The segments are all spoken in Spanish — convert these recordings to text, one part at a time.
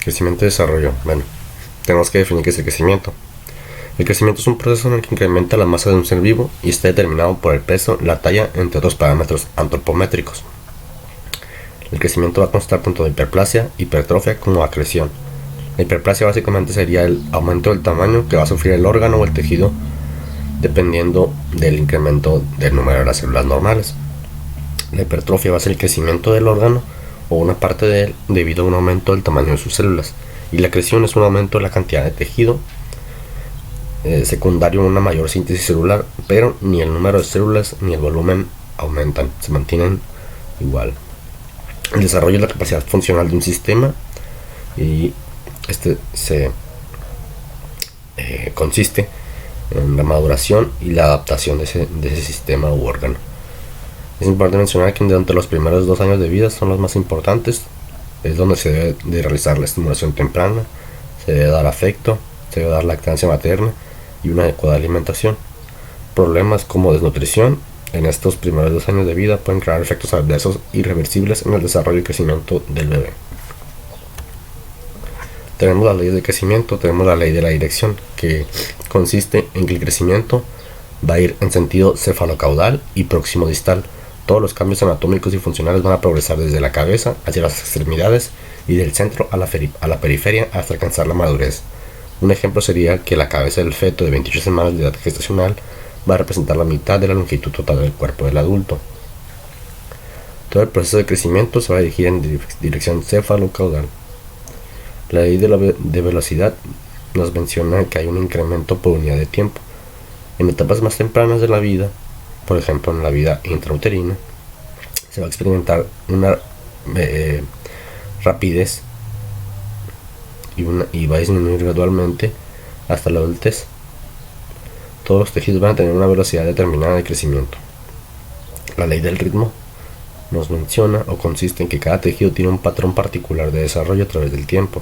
Crecimiento y desarrollo. Bueno, tenemos que definir qué es el crecimiento. El crecimiento es un proceso en el que incrementa la masa de un ser vivo y está determinado por el peso, la talla, entre otros parámetros antropométricos. El crecimiento va a constar tanto de hiperplasia, hipertrofia como acreción. La hiperplasia básicamente sería el aumento del tamaño que va a sufrir el órgano o el tejido dependiendo del incremento del número de las células normales. La hipertrofia va a ser el crecimiento del órgano o una parte de él debido a un aumento del tamaño de sus células, y la acreción es un aumento de la cantidad de tejido secundario a una mayor síntesis celular, pero ni el número de células ni el volumen aumentan, se mantienen igual. El desarrollo es la capacidad funcional de un sistema y este se consiste en la maduración y la adaptación de ese sistema u órgano. Es importante mencionar que durante los primeros 2 años de vida son los más importantes, es donde se debe de realizar la estimulación temprana, se debe dar afecto, se debe dar lactancia materna y una adecuada alimentación. Problemas como desnutrición en estos primeros 2 años de vida pueden crear efectos adversos irreversibles en el desarrollo y crecimiento del bebé. Tenemos las leyes de crecimiento, tenemos la ley de la dirección, que consiste en que el crecimiento va a ir en sentido cefalocaudal y próximo distal. Todos los cambios anatómicos y funcionales van a progresar desde la cabeza hacia las extremidades y del centro a la periferia hasta alcanzar la madurez. Un ejemplo sería que la cabeza del feto de 28 semanas de edad gestacional va a representar la mitad de la longitud total del cuerpo del adulto. Todo el proceso de crecimiento se va a dirigir en dirección cefalocaudal. La ley de velocidad nos menciona que hay un incremento por unidad de tiempo. En etapas más tempranas de la vida, por ejemplo en la vida intrauterina, se va a experimentar una rapidez y va a disminuir gradualmente hasta la adultez. Todos los tejidos van a tener una velocidad determinada de crecimiento. La ley del ritmo nos menciona o consiste en que cada tejido tiene un patrón particular de desarrollo a través del tiempo.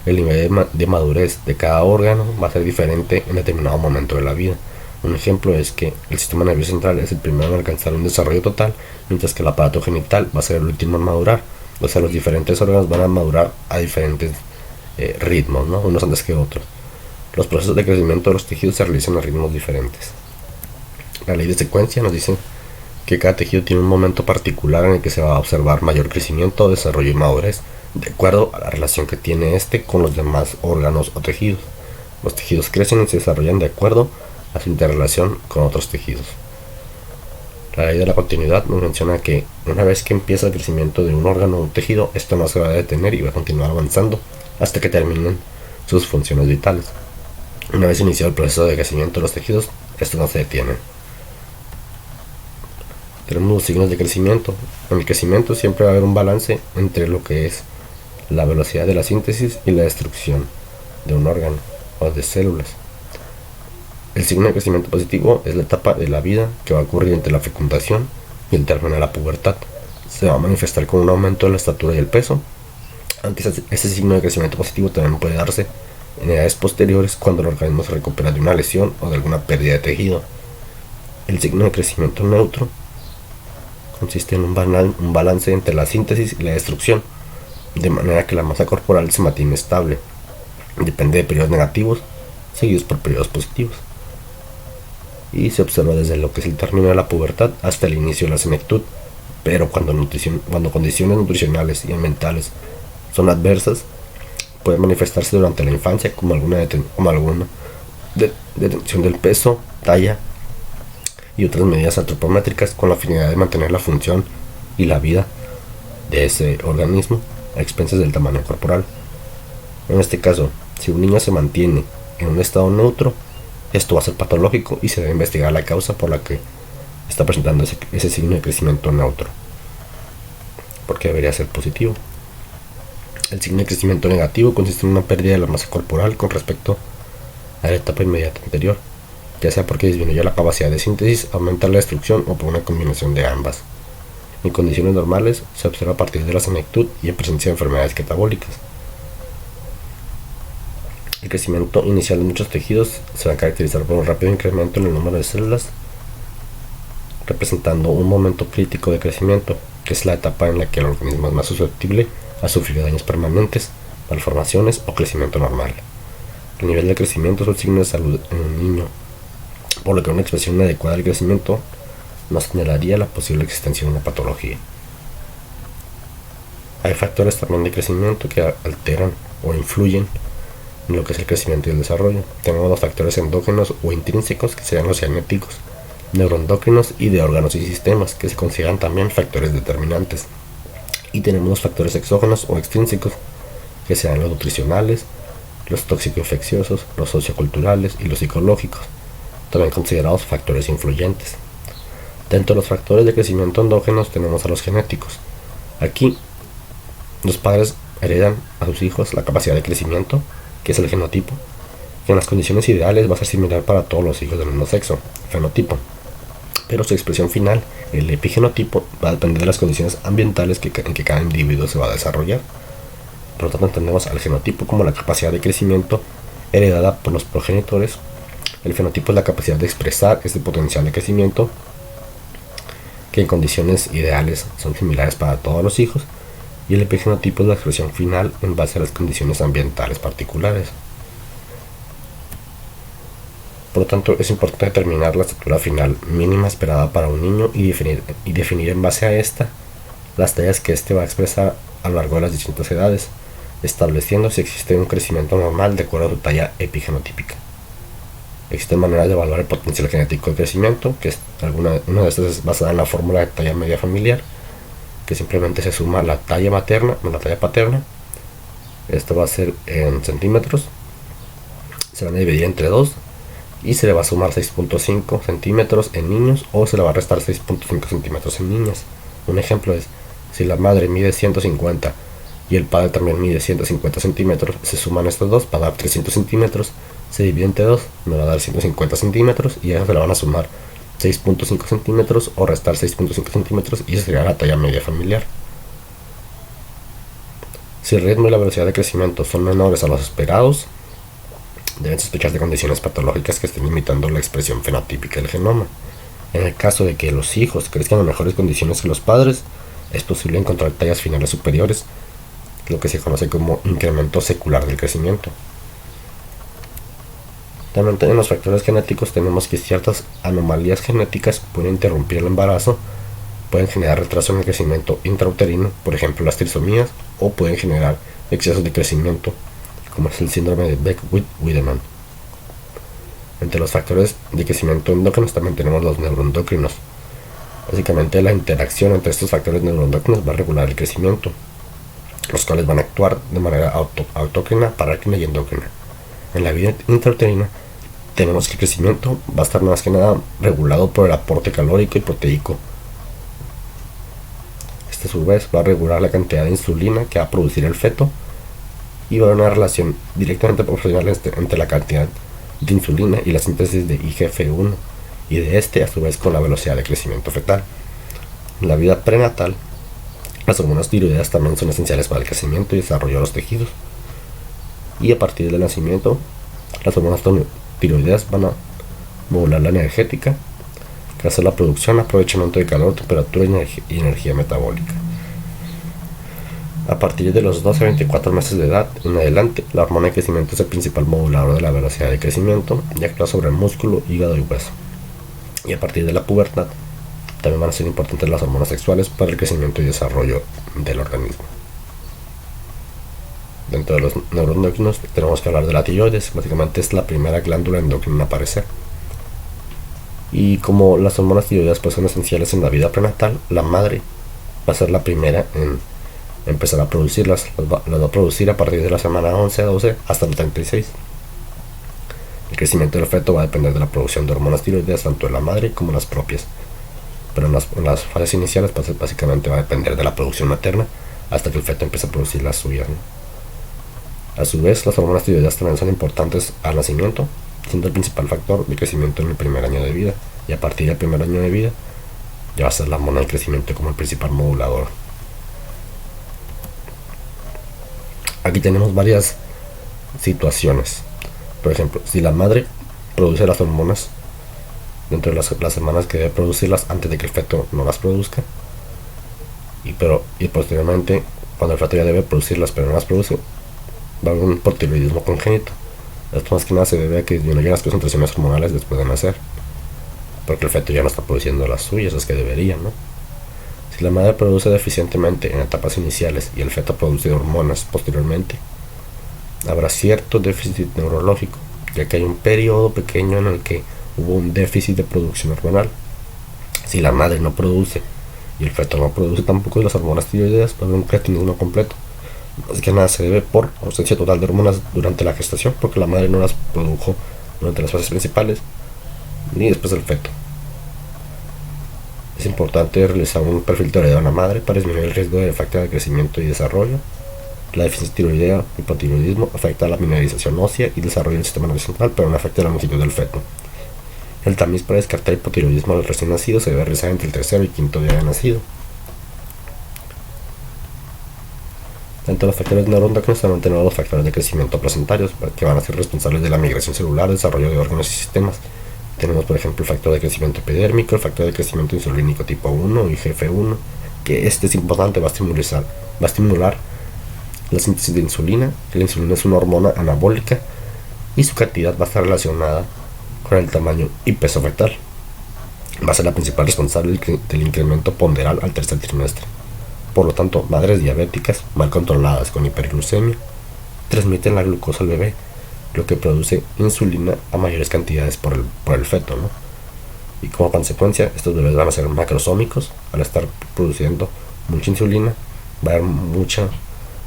El nivel de madurez de cada órgano va a ser diferente en determinado momento de la vida. Un ejemplo es que el sistema nervioso central es el primero en alcanzar un desarrollo total, mientras que el aparato genital va a ser el último en madurar. O sea, los diferentes órganos van a madurar a diferentes ritmos, ¿no? Unos antes que otros. Los procesos de crecimiento de los tejidos se realizan a ritmos diferentes. La ley de secuencia nos dice que cada tejido tiene un momento particular en el que se va a observar mayor crecimiento, desarrollo y madurez, de acuerdo a la relación que tiene este con los demás órganos o tejidos. Los tejidos crecen y se desarrollan de acuerdo a su interrelación con otros tejidos. La ley de la continuidad nos menciona que una vez que empieza el crecimiento de un órgano o un tejido, esto no se va a detener y va a continuar avanzando hasta que terminen sus funciones vitales. Una vez iniciado el proceso de crecimiento de los tejidos, esto no se detiene. Tenemos los signos de crecimiento. En el crecimiento siempre va a haber un balance entre lo que es la velocidad de la síntesis y la destrucción de un órgano o de células. El signo de crecimiento positivo es la etapa de la vida que va a ocurrir entre la fecundación y el término de la pubertad. Se va a manifestar con un aumento de la estatura y el peso. Aunque ese signo de crecimiento positivo también puede darse en edades posteriores cuando el organismo se recupera de una lesión o de alguna pérdida de tejido. El signo de crecimiento neutro consiste en un balance entre la síntesis y la destrucción, de manera que la masa corporal se mantiene estable. Depende de periodos negativos seguidos por periodos positivos, y se observa desde lo que es el término de la pubertad hasta el inicio de la senectud. Pero cuando condiciones nutricionales y mentales son adversas, puede manifestarse durante la infancia como alguna detención del peso, talla y otras medidas antropométricas con la finalidad de mantener la función y la vida de ese organismo a expensas del tamaño corporal. En este caso, si un niño se mantiene en un estado neutro, esto va a ser patológico y se debe investigar la causa por la que está presentando ese signo de crecimiento neutro, porque debería ser positivo. El signo de crecimiento negativo consiste en una pérdida de la masa corporal con respecto a la etapa inmediata anterior, ya sea porque disminuye la capacidad de síntesis, aumenta la destrucción o por una combinación de ambas. En condiciones normales se observa a partir de la senectud y en presencia de enfermedades catabólicas. El crecimiento inicial de muchos tejidos se va a caracterizar por un rápido incremento en el número de células, representando un momento crítico de crecimiento, que es la etapa en la que el organismo es más susceptible a sufrir daños permanentes malformaciones o crecimiento normal. El nivel de crecimiento es un signo de salud en un niño, por lo que una expresión inadecuada del crecimiento nos señalaría la posible existencia de una patología. Hay factores también de crecimiento que alteran o influyen en lo que es el crecimiento y el desarrollo. Tenemos los factores endógenos o intrínsecos, que serían los genéticos, neuroendocrinos y de órganos y sistemas, que se consideran también factores determinantes. Y tenemos los factores exógenos o extrínsecos, que sean los nutricionales, los tóxico-infecciosos, los socioculturales y los psicológicos, también considerados factores influyentes. Dentro de los factores de crecimiento endógenos tenemos a los genéticos. Aquí, los padres heredan a sus hijos la capacidad de crecimiento, que es el genotipo, que en las condiciones ideales va a ser similar para todos los hijos del mismo sexo, fenotipo. Pero su expresión final, el epigenotipo, va a depender de las condiciones ambientales en que cada individuo se va a desarrollar. Por lo tanto, entendemos al genotipo como la capacidad de crecimiento heredada por los progenitores. El fenotipo es la capacidad de expresar este potencial de crecimiento, que en condiciones ideales son similares para todos los hijos, y el epigenotipo es la expresión final en base a las condiciones ambientales particulares. Por lo tanto, es importante determinar la estatura final mínima esperada para un niño y definir en base a esta las tallas que éste va a expresar a lo largo de las distintas edades, estableciendo si existe un crecimiento normal de acuerdo a su talla epigenotípica. Existen maneras de evaluar el potencial genético de crecimiento, que es una de estas es basada en la fórmula de talla media familiar, que simplemente se suma la talla materna con la talla paterna. Esto va a ser en centímetros, se van a dividir entre 2 y se le va a sumar 6.5 centímetros en niños o se le va a restar 6.5 centímetros en niñas. Un ejemplo es, si la madre mide 150 y el padre también mide 150 centímetros, se suman estos dos para dar 300 centímetros, se divide entre 2, me va a dar 150 centímetros y a eso se le van a sumar 6.5 centímetros o restar 6.5 centímetros y esa sería la talla media familiar. Si el ritmo y la velocidad de crecimiento son menores a los esperados, deben sospechar de condiciones patológicas que estén limitando la expresión fenotípica del genoma. En el caso de que los hijos crezcan en mejores condiciones que los padres, es posible encontrar tallas finales superiores, lo que se conoce como incremento secular del crecimiento. También en los factores genéticos tenemos que ciertas anomalías genéticas pueden interrumpir el embarazo, pueden generar retraso en el crecimiento intrauterino, por ejemplo las trisomías, o pueden generar excesos de crecimiento, como es el síndrome de Beck-Wiedemann. Entre los factores de crecimiento endógenos también tenemos los neuroendocrinos. Básicamente la interacción entre estos factores neuroendocrinos va a regular el crecimiento, los cuales van a actuar de manera autócrina, parácrina y endócrina. En la vida intrauterina tenemos que el crecimiento va a estar más que nada regulado por el aporte calórico y proteico. Este a su vez va a regular la cantidad de insulina que va a producir el feto y va a haber una relación directamente proporcional entre la cantidad de insulina y la síntesis de IGF-1 y de este a su vez con la velocidad de crecimiento fetal. En la vida prenatal, las hormonas tiroideas también son esenciales para el crecimiento y desarrollo de los tejidos. Y a partir del nacimiento, las hormonas tiroideas van a modular la energética, que hace la producción, aprovechamiento de calor, temperatura y energía metabólica. A partir de los 12 a 24 meses de edad en adelante, la hormona de crecimiento es el principal modulador de la velocidad de crecimiento y actúa sobre el músculo, hígado y hueso. Y a partir de la pubertad, también van a ser importantes las hormonas sexuales para el crecimiento y desarrollo del organismo. Dentro de los neuroendocrinos tenemos que hablar de la tiroides, básicamente es la primera glándula endocrina en aparecer. Y como las hormonas tiroideas pues son esenciales en la vida prenatal, la madre va a ser la primera en empezar a producirlas, las va a producir a partir de la semana 11 a 12 hasta la 36. El crecimiento del feto va a depender de la producción de hormonas tiroideas tanto de la madre como las propias, pero en las fases iniciales pues, básicamente va a depender de la producción materna hasta que el feto empiece a producir las suyas, ¿no? A su vez, las hormonas tiroideas también son importantes al nacimiento, siendo el principal factor de crecimiento en el primer año de vida, y a partir del primer año de vida ya va a ser la hormona de crecimiento como el principal modulador. Aquí tenemos varias situaciones. Por ejemplo, si la madre produce las hormonas dentro de las semanas que debe producirlas antes de que el feto no las produzca, y posteriormente cuando el feto ya debe producirlas pero no las produce, va a haber un hipotiroidismo congénito. Esto más que nada se debe a que disminuyen las concentraciones hormonales después de nacer, porque el feto ya no está produciendo las suyas, las que debería, ¿no? Si la madre produce deficientemente en etapas iniciales y el feto produce hormonas posteriormente, habrá cierto déficit neurológico, ya que hay un periodo pequeño en el que hubo un déficit de producción hormonal. Si la madre no produce y el feto no produce tampoco de las hormonas tiroideas, va a haber un cretinismo completo. Más que nada se debe por ausencia total de hormonas durante la gestación, porque la madre no las produjo durante las fases principales ni después del feto. Es importante realizar un perfil tiroideo en la madre para disminuir el riesgo de falta de crecimiento y desarrollo. La deficiencia tiroidea, hipotiroidismo, afecta a la mineralización ósea y el desarrollo del sistema nervioso central, pero no afecta a la longitud del feto. El tamiz para descartar hipotiroidismo al recién nacido se debe realizar entre el tercero y quinto día de nacido. Entre los factores neuroendocrinos se mantienen los factores de crecimiento placentarios, que van a ser responsables de la migración celular, desarrollo de órganos y sistemas. Tenemos, por ejemplo, el factor de crecimiento epidérmico, el factor de crecimiento insulínico tipo 1 y GF1, que este es importante, va a estimular la síntesis de insulina, que la insulina es una hormona anabólica y su cantidad va a estar relacionada con el tamaño y peso fetal. Va a ser la principal responsable del incremento ponderal al tercer trimestre. Por lo tanto, madres diabéticas mal controladas con hiperglucemia transmiten la glucosa al bebé, lo que produce insulina a mayores cantidades por el feto, ¿no? Y como consecuencia, estos bebés van a ser macrosómicos. Al estar produciendo mucha insulina, va a haber mucho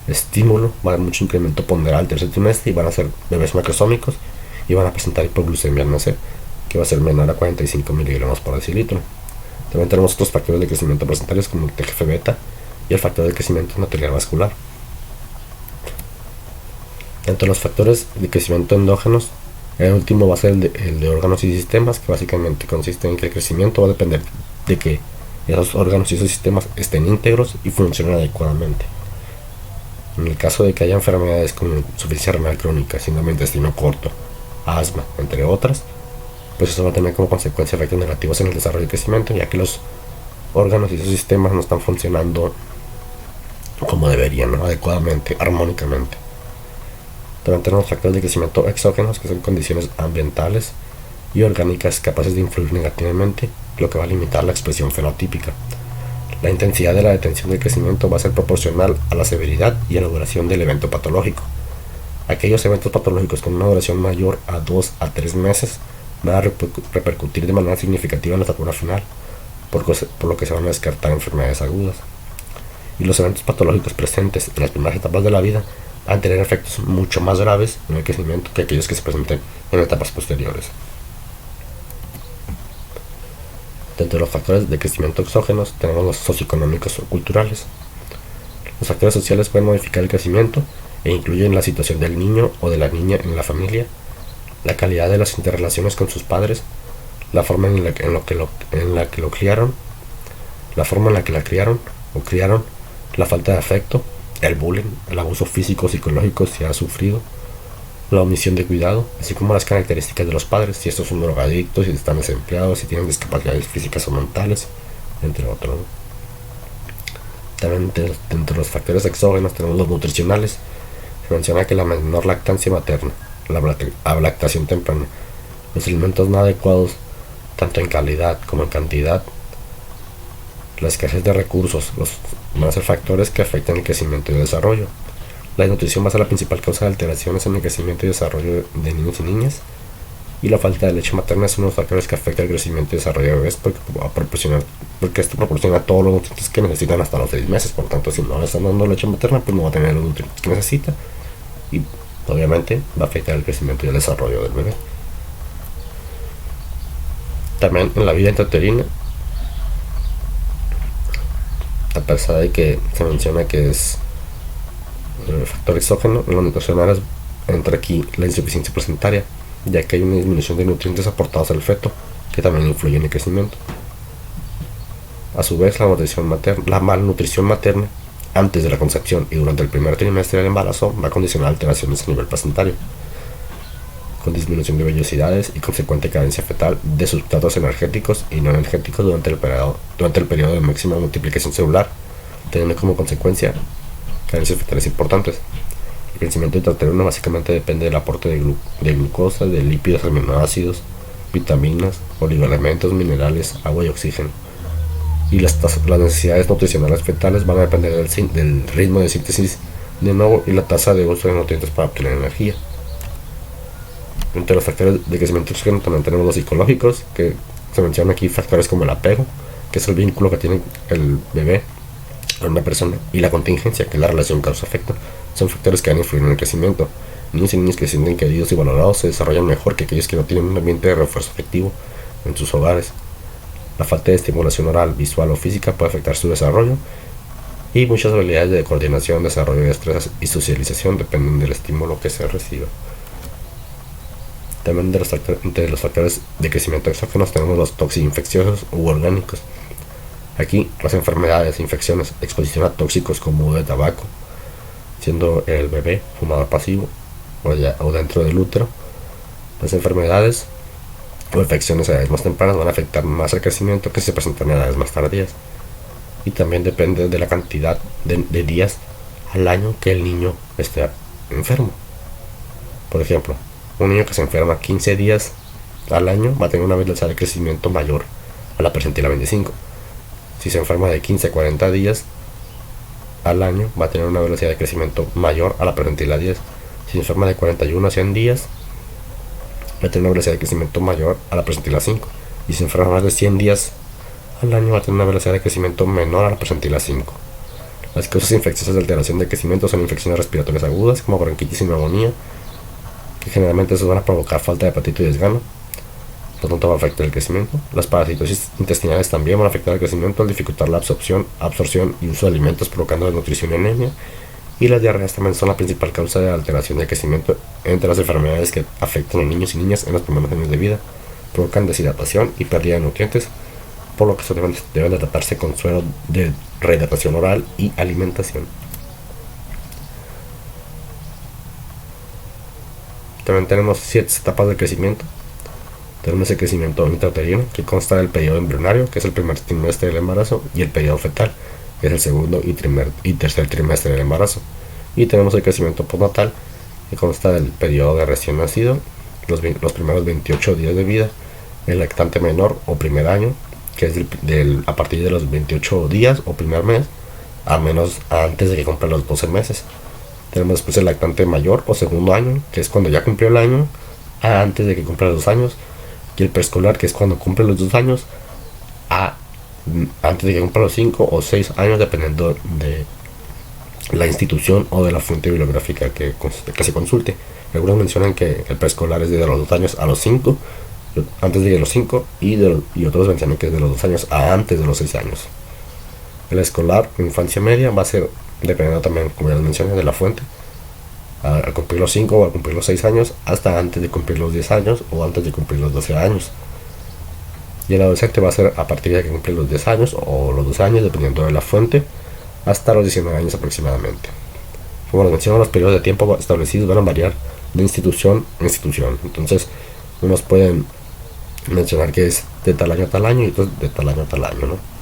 estímulo, va a haber mucho incremento ponderal al tercer trimestre y van a ser bebés macrosómicos y van a presentar hipoglucemia al nacer, que va a ser menor a 45 miligramos por decilitro. También tenemos otros factores de crecimiento placentarios como el TGF-beta y el factor de crecimiento endotelial vascular. Entre los factores de crecimiento endógenos, el último va a ser el de órganos y sistemas, que básicamente consiste en que el crecimiento va a depender de que esos órganos y esos sistemas estén íntegros y funcionen adecuadamente. En el caso de que haya enfermedades como insuficiencia renal crónica, síndrome de intestino corto, asma, entre otras, pues eso va a tener como consecuencia efectos negativos en el desarrollo y crecimiento, ya que los órganos y esos sistemas no están funcionando como deberían, ¿no? Adecuadamente, armónicamente. También tenemos factores de crecimiento exógenos, que son condiciones ambientales y orgánicas capaces de influir negativamente, lo que va a limitar la expresión fenotípica. La intensidad de la detención del crecimiento va a ser proporcional a la severidad y a la duración del evento patológico. Aquellos eventos patológicos con una duración mayor a 2 a 3 meses van a repercutir de manera significativa en la estatura final, por lo que se van a descartar enfermedades agudas. Y los eventos patológicos presentes en las primeras etapas de la vida van a tener efectos mucho más graves en el crecimiento que aquellos que se presenten en etapas posteriores. Dentro de los factores de crecimiento exógenos tenemos los socioeconómicos o culturales. Los factores sociales pueden modificar el crecimiento e incluyen la situación del niño o de la niña en la familia, la calidad de las interrelaciones con sus padres, la forma en la que lo criaron, la forma en la que la criaron o criaron, la falta de afecto, el bullying, el abuso físico o psicológico si ha sufrido, la omisión de cuidado, así como las características de los padres, si estos son drogadictos, si están desempleados, si tienen discapacidades físicas o mentales, entre otros. También dentro de los factores exógenos tenemos los nutricionales. Se menciona que la menor lactancia materna, la lactación temprana, los alimentos no adecuados tanto en calidad como en cantidad, la escasez de recursos, van a ser factores que afectan el crecimiento y el desarrollo. La desnutrición va a ser la principal causa de alteraciones en el crecimiento y desarrollo de niños y niñas, y la falta de leche materna es uno de los factores que afecta el crecimiento y desarrollo de bebés porque esto proporciona todos los nutrientes que necesitan hasta los 6 meses. Por tanto, si no le están dando leche materna, pues no va a tener los nutrientes que necesita y obviamente va a afectar el crecimiento y el desarrollo del bebé. También en la vida intrauterina, a pesar de que se menciona que es factor exógeno, en los nutricionales entra aquí la insuficiencia placentaria, ya que hay una disminución de nutrientes aportados al feto que también influye en el crecimiento. A su vez, la malnutrición materna antes de la concepción y durante el primer trimestre del embarazo va a condicionar alteraciones a nivel placentario, con disminución de vellosidades y consecuente carencia fetal de sustratos energéticos y no energéticos durante el periodo de máxima multiplicación celular, teniendo como consecuencia carencias fetales importantes. El crecimiento intrauterino básicamente depende del aporte de glucosa, de lípidos, aminoácidos, vitaminas, oligoelementos, minerales, agua y oxígeno. Y las necesidades nutricionales fetales van a depender del ritmo de síntesis de nuevo y la tasa de uso de nutrientes para obtener energía. Entre los factores de crecimiento exógeno también tenemos los psicológicos, que se mencionan aquí factores como el apego, que es el vínculo que tiene el bebé con una persona, y la contingencia, que es la relación causa-efecto. Son factores que van a influir en el crecimiento. Niños y niñas que se sienten queridos y valorados se desarrollan mejor que aquellos que no tienen un ambiente de refuerzo afectivo en sus hogares. La falta de estimulación oral, visual o física puede afectar su desarrollo, y muchas habilidades de coordinación, desarrollo de destrezas y socialización dependen del estímulo que se reciba. También entre los factores de crecimiento exógenos tenemos los toxinfecciosos u orgánicos. Aquí las enfermedades, infecciones, exposición a tóxicos como de tabaco, siendo el bebé fumador pasivo o dentro del útero. Las enfermedades o infecciones a edades más tempranas van a afectar más el crecimiento que se presentan en edades más tardías. Y también depende de la cantidad de días al año que el niño esté enfermo. Por ejemplo, un niño que se enferma 15 días al año va a tener una velocidad de crecimiento mayor a la percentila 25. Si se enferma de 15 a 40 días al año, va a tener una velocidad de crecimiento mayor a la percentila 10. Si se enferma de 41 a 100 días, va a tener una velocidad de crecimiento mayor a la percentila 5. Y si se enferma más de 100 días al año, va a tener una velocidad de crecimiento menor a la percentila 5. Las causas infecciosas de alteración de crecimiento son infecciones respiratorias agudas, como bronquitis y neumonía, que generalmente eso van a provocar falta de apetito y desgano. Por lo tanto, va a afectar el crecimiento. Las parasitosis intestinales también van a afectar el crecimiento al dificultar la absorción y uso de alimentos, provocando desnutrición y anemia. Y las diarreas también son la principal causa de alteración de crecimiento entre las enfermedades que afectan a niños y niñas en los primeros años de vida. Provocan deshidratación y pérdida de nutrientes, por lo que deben de tratarse con suero de rehidratación oral y alimentación. También tenemos 7 etapas de crecimiento. Tenemos el crecimiento intrauterino, que consta del periodo embrionario, que es el primer trimestre del embarazo, y el periodo fetal, que es el segundo y tercer trimestre del embarazo. Y tenemos el crecimiento postnatal, que consta del periodo de recién nacido, los primeros 28 días de vida, el lactante menor o primer año, que es a partir de los 28 días o primer mes, antes de que cumpla los 12 meses. Tenemos después el lactante mayor o segundo año, que es cuando ya cumplió el año, antes de que cumpla los 2 años. Y el preescolar, que es cuando cumple los 2 años, antes de que cumpla los 5 o 6 años, dependiendo de la institución o de la fuente bibliográfica que se consulte. Algunos mencionan que el preescolar es desde los 2 años a los 5, antes de los 5, y otros mencionan que es de los 2 años a antes de los 6 años. El escolar, infancia media, va a ser, dependiendo también, como ya les mencioné, de la fuente, al cumplir los 5 o al cumplir los 6 años, hasta antes de cumplir los 10 años o antes de cumplir los 12 años. Y el adolescente va a ser a partir de que cumple los 10 años o los 12 años, dependiendo de la fuente, hasta los 19 años aproximadamente. Como les menciono, los periodos de tiempo establecidos van a variar de institución en institución. Entonces, unos pueden mencionar que es de tal año a tal año y otros de tal año a tal año, ¿no?